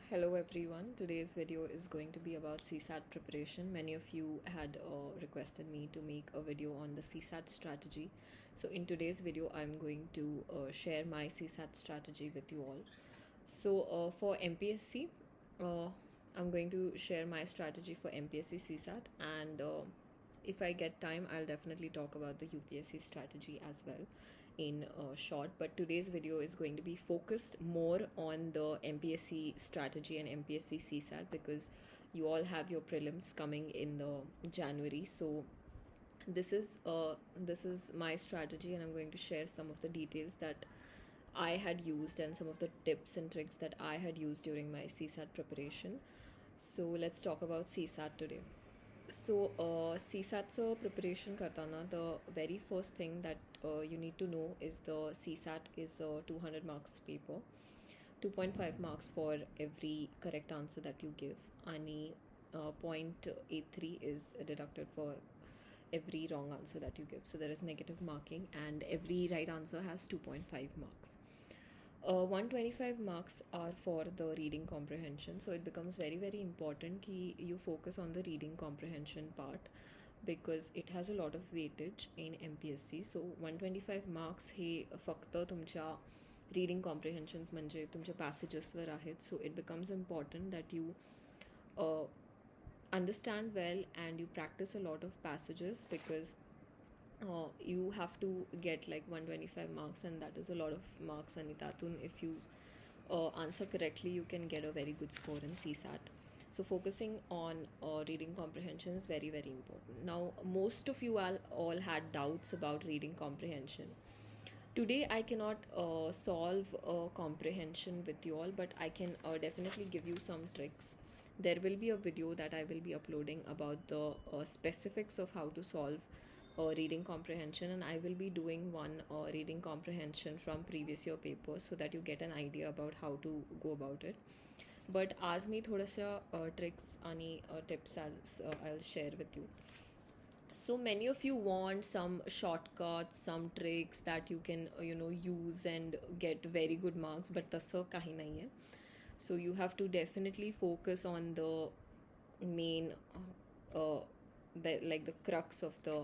Hello everyone. Today's video is going to be about CSAT preparation. Many of you had requested me to make a video on the CSAT strategy. So in today's video, I'm going to share my CSAT strategy with you all. So for MPSC, uh, I'm going to share my strategy for MPSC CSAT, and if I get time, I'll definitely talk about the UPSC strategy as well in short. But today's video is going to be focused more on the MPSC strategy and MPSC CSAT because you all have your prelims coming in the January. So this is my strategy, and I'm going to share some of the details that I had used and some of the tips and tricks that I had used during my CSAT preparation. So let's talk about CSAT today. So CSATचं preparation करताना the very first thing that you need to know is the CSAT is a 200 marks paper, 2.5 marks for every correct answer that you give, आणि 0.83 is deducted for every wrong answer that you give. So there is negative marking, and every right answer has 2.5 marks. 125 marks are for the reading comprehension, so it becomes very very important that you focus on the reading comprehension part because it has a lot of weightage in MPSC. So 125 marks हे फक्त तुमच्या reading comprehensions म्हणजे तुमच्या passagesवर आहेत. So it becomes important that you understand well and you practice a lot of passages because you have to get like 125 marks, and that is a lot of marks. And tatun, if you answer correctly, you can get a very good score in CSAT. So focusing on reading comprehension is very very important. Now most of you all had doubts about reading comprehension. Today I cannot solve comprehension with you all, but I can definitely give you some tricks. There will be a video that I will be uploading about the specifics of how to solve reading comprehension, and I will be doing one reading comprehension from previous year papers so that you get an idea about how to go about it. But आज मी थोड्याशा tricks आणि tips I'll share with you. So many of you want some shortcuts, some tricks that you can use and get very good marks, but तसं काही नाही आहे. So you have to definitely focus on the main the crux of the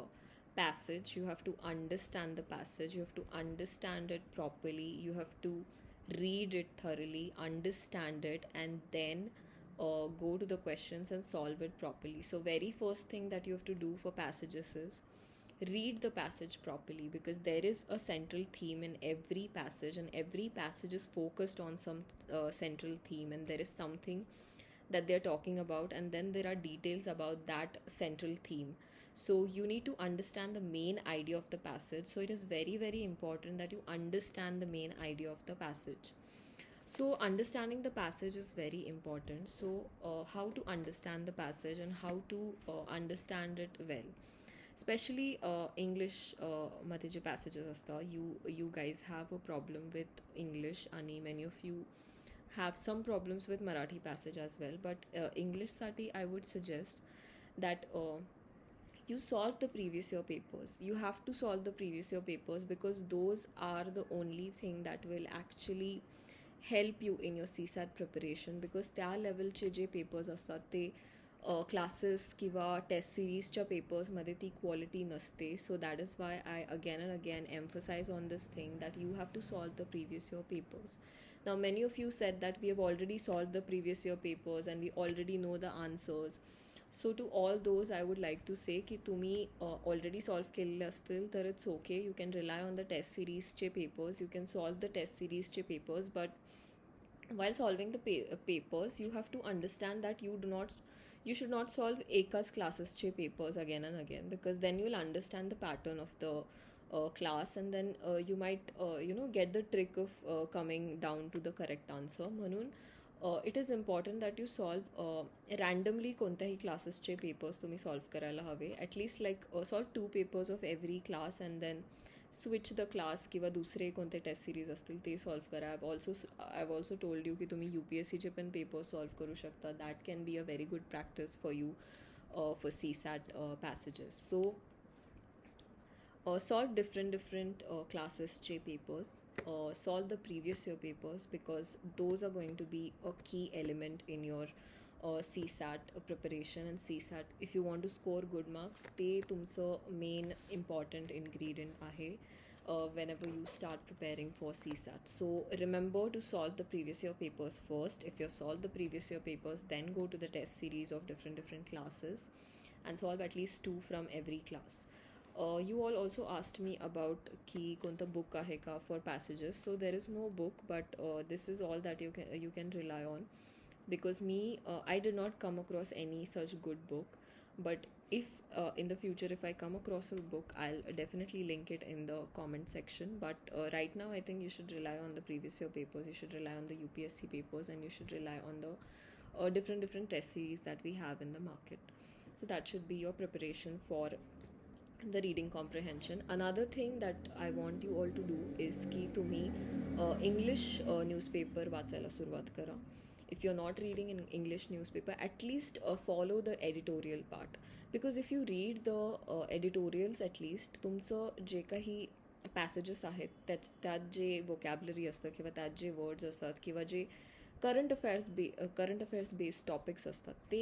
passage. You have to understand the passage, you have to understand it properly, you have to read it thoroughly, understand it, and then go to the questions and solve it properly. So very first thing that you have to do for passages is read the passage properly, because there is a central theme in every passage, and every passage is focused on some central theme, and there is something that they're talking about, and then there are details about that central theme. So you need to understand the main idea of the passage. So it is very very important that you understand the main idea of the passage. So understanding the passage is very important. So how to understand the passage and how to understand it well, especially English मध्ये जे passages असतात, you guys have a problem with English, आणि many of you have some problems with Marathi passage as well. But English साठी I would suggest that you solve the previous year papers. You have to solve the previous year papers because those are the only thing that will actually help you in your CSAT preparation, because त्या लेवलचे जे papers असतात ते classes किंवा test सिरीजच्या पेपर्समध्ये ती quality नसते. So that is why I again and again emphasise on this thing that you have to solve the previous year papers. Now many of you said that we have already solved the previous year papers and we already know the answers. So to all those I would like to say की तुम्ही already solve केलेले असतील तर it's okay. You can rely on the test series papers. You can solve the test series papers, but while solving the papers you have to understand that you should not solve एकाच क्लासेसचे papers again and again, because then you'll understand the pattern of the class, and then you might get the trick of coming down to the correct answer. म्हणून it is important that you solve randomly कोणत्याही क्लासेसचे papers तुम्ही solve करायला हवे. At least like solve 2 papers of every class and then switch the class किंवा दुसरे कोणते test series असतील ते सॉल्व करा. I have also told you की तुम्ही UPSCचे पण पेपर्स सॉल्व करू शकता. That can be a very good practice for you for CSAT passages. So solve different classes चे papers, solve the previous year papers, because those are going to be a key element in your CSAT preparation. And CSAT, if you want to score good marks, ते तुमचं main important ingredient आहे whenever you start preparing for CSAT. So remember to solve the previous year papers first. If you have solved the previous year papers, then go to the test series of different classes and solve at least 2 from every class. You all also asked me about की कोणता book आहे का for passages. So there is no book, but this is all that you can rely on, because I did not come across any such good book. But if in the future if I come across a book, I'll definitely link it in the comment section. But right now I think you should rely on the previous year papers, you should rely on the UPSC papers, and you should rely on the different test series that we have in the market. So that should be your preparation for the reading comprehension. Another thing that I want you all to do is की तुम्ही English newspaper वाचायला सुरुवात करा. If you're not reading in English newspaper, at least follow the editorial part, because if you read the editorials, at least तुमचं जे काही passages आहेत त्यात जे vocabulary असतं किंवा त्यात जे वर्ड्स असतात किंवा जे करंट अफेअर्स बेस्ड टॉपिक्स असतात ते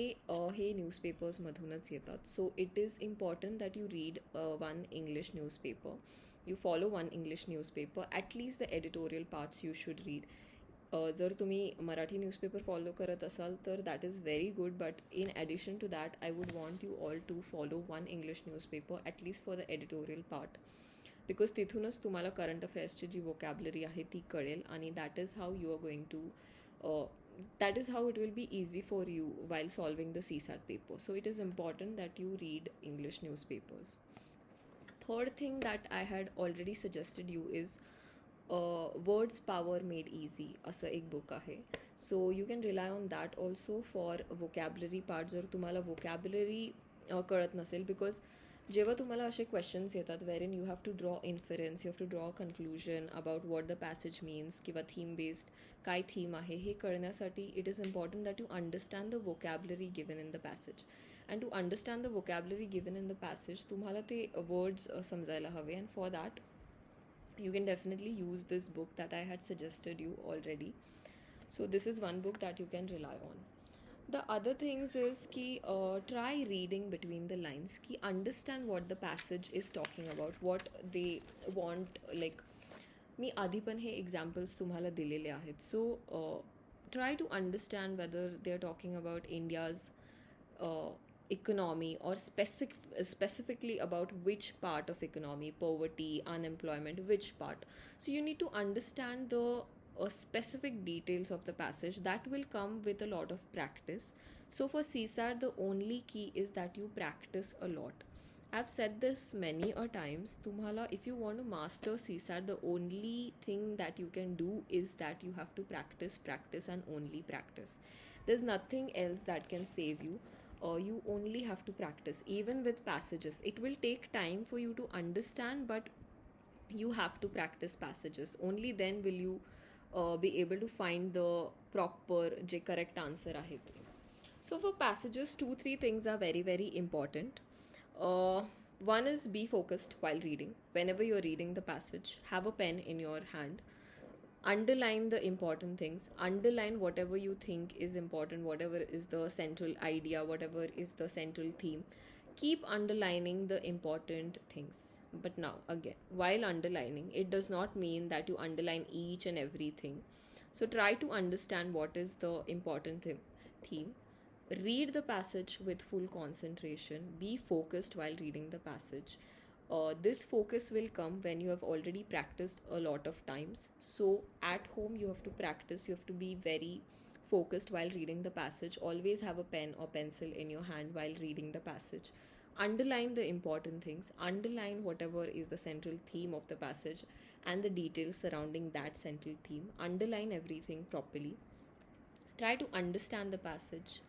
हे न्यूजपेपर्समधूनच येतात. So it is important that you read one English newspaper, you follow one English newspaper, at least the editorial parts you should read. जर तुम्ही मराठी न्यूजपेपर फॉलो करत असाल तर that is very good, but in addition to that I would want you all to follow one English newspaper at least for the editorial part, because तिथूनच तुम्हाला current अफेअर्सची जी vocabulary आहे ती कळेल, आणि that is how you are going to that is how it will be easy for you while solving the CSAT paper. So it is important that you read English newspapers. Third thing that I had already suggested you is Words Power Made Easy असं एक book आहे. So you can rely on that also for vocabulary part. जर तुम्हाला vocabulary कळत नसेल, because जेव्हा तुम्हाला असे क्वेश्चन्स येतात where in you have to draw inference, you have to draw conclusion about what the passage means किंवा थीम बेस्ड काय थीम आहे हे कळण्यासाठी it is important that you understand the vocabulary given in the passage. And to understand the vocabulary given in the passage तुम्हाला ते words समजायला हवे. And for that you can definitely use this book that I had suggested you already. So this is one book that you can rely on. The other things is ki try reading between the lines, ki understand what the passage is talking about, what they want. Like मी आधी पण हे examples तुम्हाला दिलेले आहेत. So try to understand whether they are talking about India's economy or specifically about which part of economy, poverty, unemployment, which part. So you need to understand the specific details of the passage. That will come with a lot of practice. So for CSAT the only key is that you practice a lot. I've said this many a times. Tumhala, if you want to master CSAT, the only thing that you can do is that you have to practice and only practice. There's nothing else that can save you. You only have to practice. Even with passages, it will take time for you to understand, but you have to practice passages. Only then will you be able to find the proper correct answer ahe. So for passages 2-3 things are very important. One is be focused while reading. Whenever you're reading the passage, have a pen in your hand. Underline the important things, underline whatever you think is important, whatever is the central idea, whatever is the central theme. Keep underlining the important things. But now again, while underlining, it does not mean that you underline each and everything. So try to understand what is the important theme. Read the passage with full concentration. Be focused while reading the passage. This focus will come when you have already practiced a lot of times. So at home you have to practice, you have to be very focused while reading the passage. Always have a pen or pencil in your hand while reading the passage. Underline the important things, underline whatever is the central theme of the passage and the details surrounding that central theme. Underline everything properly. Try to understand the passage,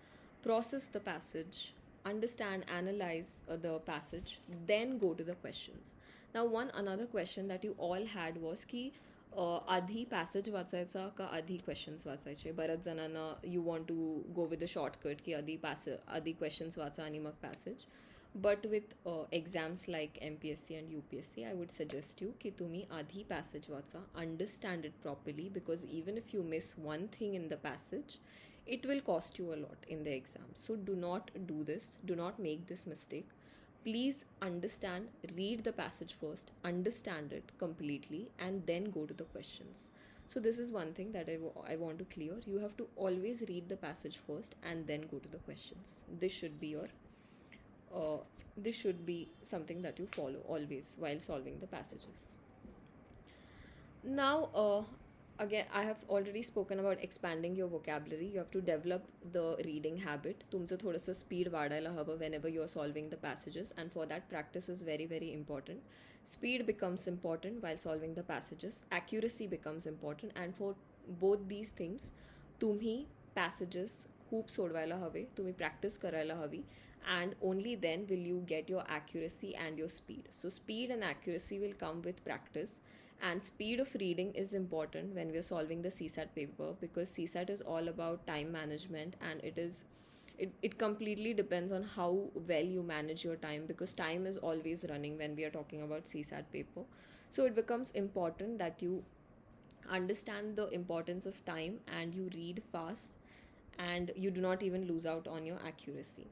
process the passage, understand, analyze the passage, then go to the questions. Now another question that you all had was की आधी passage वाचायचा का आधी questions वाचायचे. बऱ्याच जणांना you want to go with the shortcut की आधी क्वेश्चन्स वाचा आणि मग passage. But with exams like MPSC and UPSC I would suggest you की तुम्ही आधी पॅसेज वाचा, understand it properly, because even if you miss one thing in the passage it will cost you a lot in the exam. So do not do this, do not make this mistake. Please understand, read the passage first, understand it completely, and then go to the questions. So this is one thing that I want to clear. You have to always read the passage first and then go to the questions. This should be your this should be something that you follow always while solving the passages. Now, again, I have already spoken about expanding your vocabulary. You have to develop the reading habit. तुमचं थोडंसं speed वाढायला हवं whenever you are solving the passages, and for that, practice is very, very important. Speed becomes important while solving the passages. Accuracy becomes important, and for both these things, तुम्ही passages खूप सोडवायला हवे, तुम्ही practice करायला हवी, and only then will you get your accuracy and your speed. So speed and accuracy will come with practice. And speed of reading is important when we are solving the CSAT paper, because CSAT is all about time management, and it completely depends on how well you manage your time, because time is always running when we are talking about CSAT paper. So it becomes important that you understand the importance of time and you read fast and you do not even lose out on your accuracy.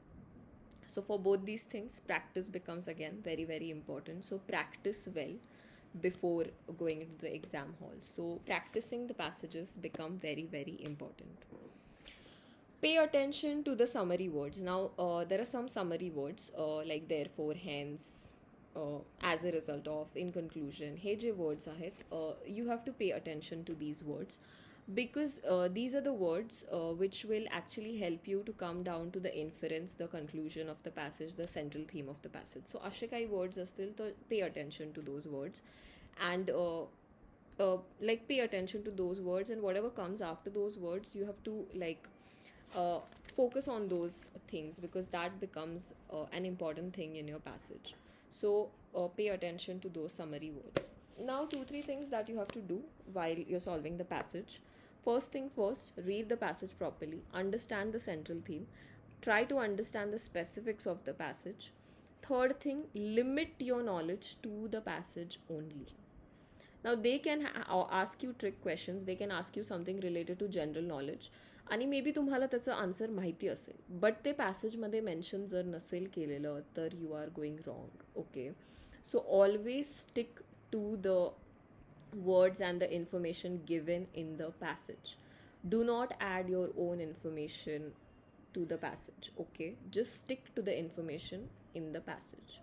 So for both these things, practice becomes again very, very important. So practice well before going into the exam hall. So practicing the passages become very, very important. Pay attention to the summary words. Now, there are some summary words like therefore, hence, as a result of, in conclusion. He je words आहेत, you have to pay attention to these words, because these are the words which will actually help you to come down to the inference, the conclusion of the passage, the central theme of the passage. So असे काही words असतील तर pay attention to those words, and like pay attention to those words, and whatever comes after those words you have to like focus on those things, because that becomes an important thing in your passage. So pay attention to those summary words. Now 2-3 things that you have to do while you're solving the passage. First thing first, read the passage properly, understand the central theme, try to understand the specifics of the passage. Third thing, limit your knowledge to the passage only. Now they can ask you trick questions, they can ask you something related to general knowledge, आणि may be तुम्हाला त्याचं answer माहिती असेल, but ते पॅसेजमध्ये mention जर नसेल केलेलं तर you are going wrong. Okay, so always stick to the words and the information given in the passage. Do not add your own information to the passage. Okay, just stick to the information in the passage.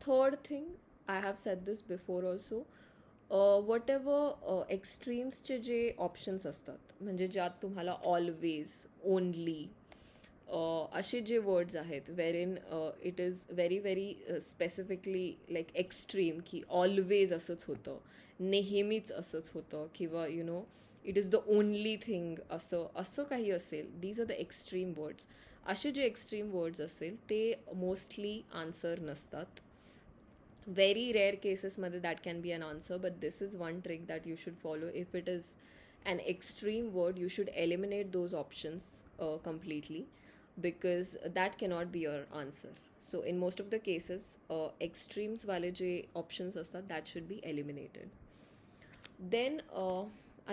Third thing, I have said this before also, whatever एक्स्ट्रीम्सचे जे options असतात, म्हणजे ज्यात तुम्हाला always, only, असे जे words आहेत where in it is very very specifically like extreme, की ऑलवेज असंच होतं, नेहमीच असंच होतं, किंवा you know it is the only thing, असं असं काही असेल, these are the extreme words. असे जे एक्स्ट्रीम वर्ड्स असेल ते मोस्टली आन्सर नसतात. Very rare cases मध्ये that can be an answer, but this is one trick that you should follow. If it is an extreme word, you should eliminate those options completely, because that cannot be your answer. So in most of the cases, extremes वाले जे options असतात, that should be eliminated. Then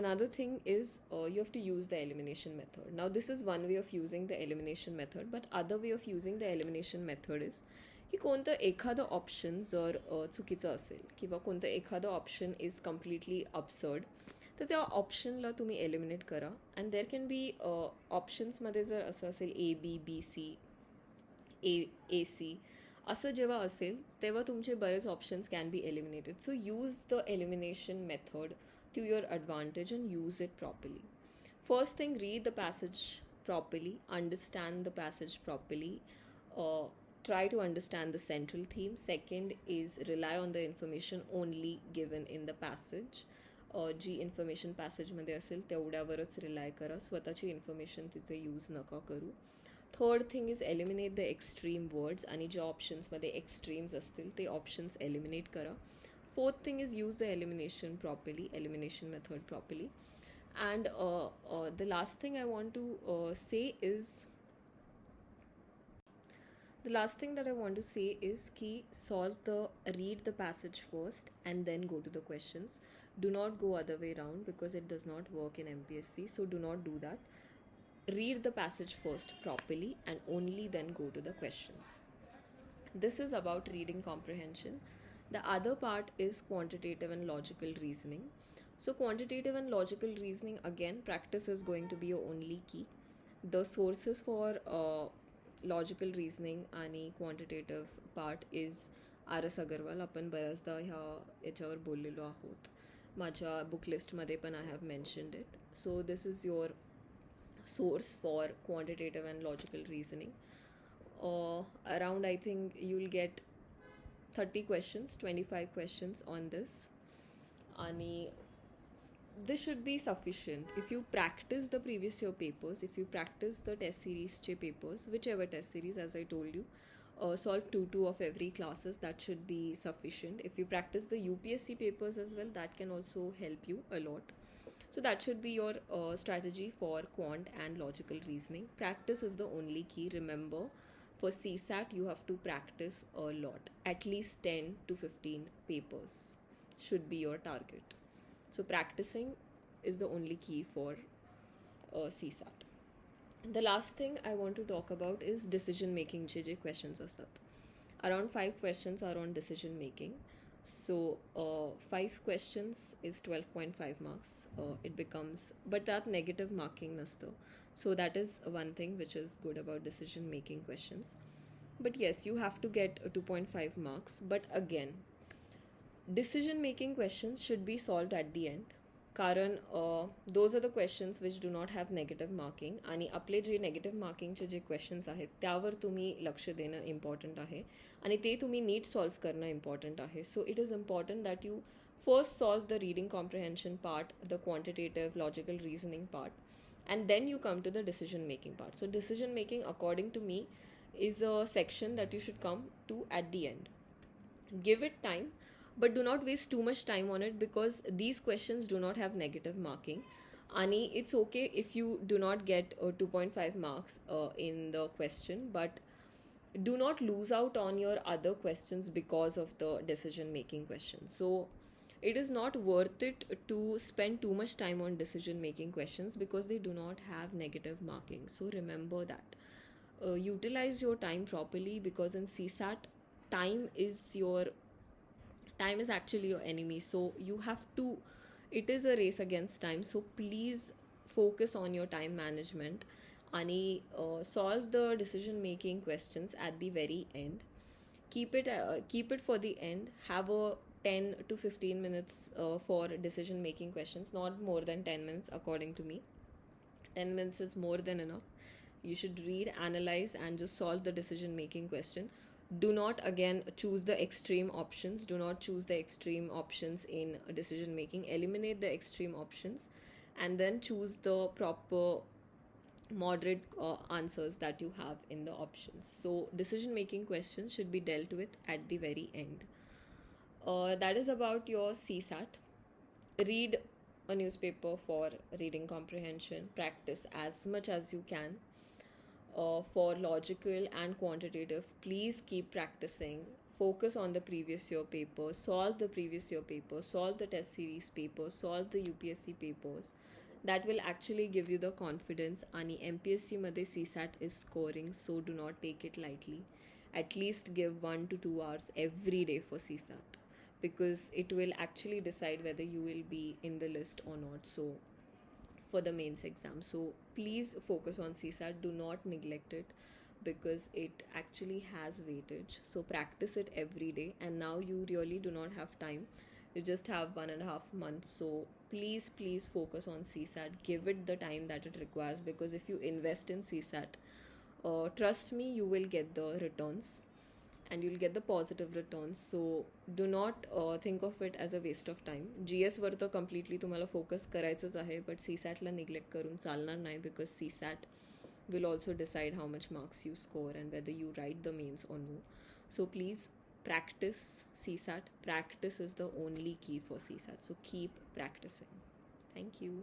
another thing is you have to use the elimination method. Now this is one way of using the elimination method, but other way of using the elimination method is की कोणतं एखादं option जर चुकीचं असेल, किंवा कोणतं एखादं option is completely absurd, तर त्या ऑप्शनला तुम्ही एलिमिनेट करा. अँड देर कॅन बी ऑप्शन्समध्ये जर असं असेल ABBC AC, असं जेव्हा असेल तेव्हा तुमचे बरेच options can be eliminated. So use the elimination method to your advantage and use it properly. First thing, read the passage properly, understand the passage properly, try to understand the central theme. Second is rely on the information only given in the passage. जी information पॅसेजमध्ये असेल तेवढ्यावरच rely करा, स्वतःची information तिथे use नका करू. Third thing is eliminate the extreme words, आणि ज्या ऑप्शन्समध्ये एक्स्ट्रीम्स असतील ते ऑप्शन्स एलिमिनेट करा. Fourth thing is use the elimination properly, elimination method properly. And the last thing I want to say is The last thing that I want to say is ki read the passage first and then go to the questions. Do not go other way around because it does not work in MPSC. So do not do that. Read the passage first properly and only then go to the questions. This is about reading comprehension. The other part is quantitative and logical reasoning. So, quantitative and logical reasoning, again, practice is going to be your only key. The sources for logical reasoning आणि quantitative part is R S Agarwal. आपण बऱ्याचदा याच्यावर बोललेलो आहोत. माझ्या book लिस्टमध्ये पण I have mentioned it. So this is your source for quantitative and logical reasoning. Around I think you will get 30 questions, 25 questions on this. आणि this should be sufficient. If you practice the previous year papers, if you practice the test series papers, whichever test series, as I told you, solve 2 of every classes, that should be sufficient. If you practice the UPSC papers as well, that can also help you a lot. So that should be your strategy for quant and logical reasoning. Practice is the only key. Remember, for CSAT you have to practice a lot. At least 10 to 15 papers should be your target. So practicing is the only key for CSAT. The last thing I want to talk about is decision making. J questions असतात. Around 5 questions are on decision making. So 5 questions is 12.5 marks. It becomes, but that negative marking नसतं. So that is one thing which is good about decision making questions. But yes, you have to get 2.5 marks. But again, decision making questions should be solved at the end. कारण those are the questions which do not have negative marking. आणि आपले जे negative मार्किंगचे जे questions आहेत त्यावर तुम्ही लक्ष देणं important आहे आणि ते तुम्ही नीट सॉल्व करणं इम्पॉर्टंट आहे. सो it is important that you first solve the reading comprehension part, the quantitative logical reasoning part, and then you come to the decision making part. So decision making, according to me, is a section that you should come to at the end. Give it time, but do not waste too much time on it because these questions do not have negative marking. Ani, it's okay if you do not get 2.5 marks in the question, but do not lose out on your other questions because of the decision making question. So it is not worth it to spend too much time on decision making questions because they do not have negative marking. So remember that. Utilize your time properly because in CSAT, time is actually your enemy. So you have to, it is a race against time. So please focus on your time management and solve the decision making questions at the very end. Keep it for the end. Have a 10 to 15 minutes for decision making questions, not more than 10 minutes according to me. 10 minutes is more than enough. You should read, analyze, and just solve the decision making question. Do not again choose the extreme options. Do not choose the extreme options in decision making. Eliminate the extreme options and then choose the proper moderate answers that you have in the options. So decision making questions should be dealt with at the very end. That is about your CSAT. Read a newspaper for reading comprehension. Practice as much as you can. For logical and quantitative, please keep practicing. Focus on the previous year papers. Solve the previous year papers. Solve the test series papers. Solve the UPSC papers. That will actually give you the confidence. And MPSC madhe CSAT is scoring, so do not take it lightly. At least give 1 to 2 hours every day for CSAT because it will actually decide whether you will be in the list or not. So for the mains exam. So please focus on CSAT. Do not neglect it because it actually has weightage. So practice it every day. And now you really do not have time. You just have 1.5 months. So please focus on CSAT. Give it the time that it requires because if you invest in CSAT, trust me, you will get the returns. And you'll get the positive returns. So do not think of it as a waste of time. GS वर तर completely तुम्हाला focus करायचंच आहे, but CSAT La neglect करून चालणार नाही because CSAT will also decide how much marks you score and whether you write the mains or no. So please practice CSAT. Practice is the only key for CSAT. So keep practicing. Thank you.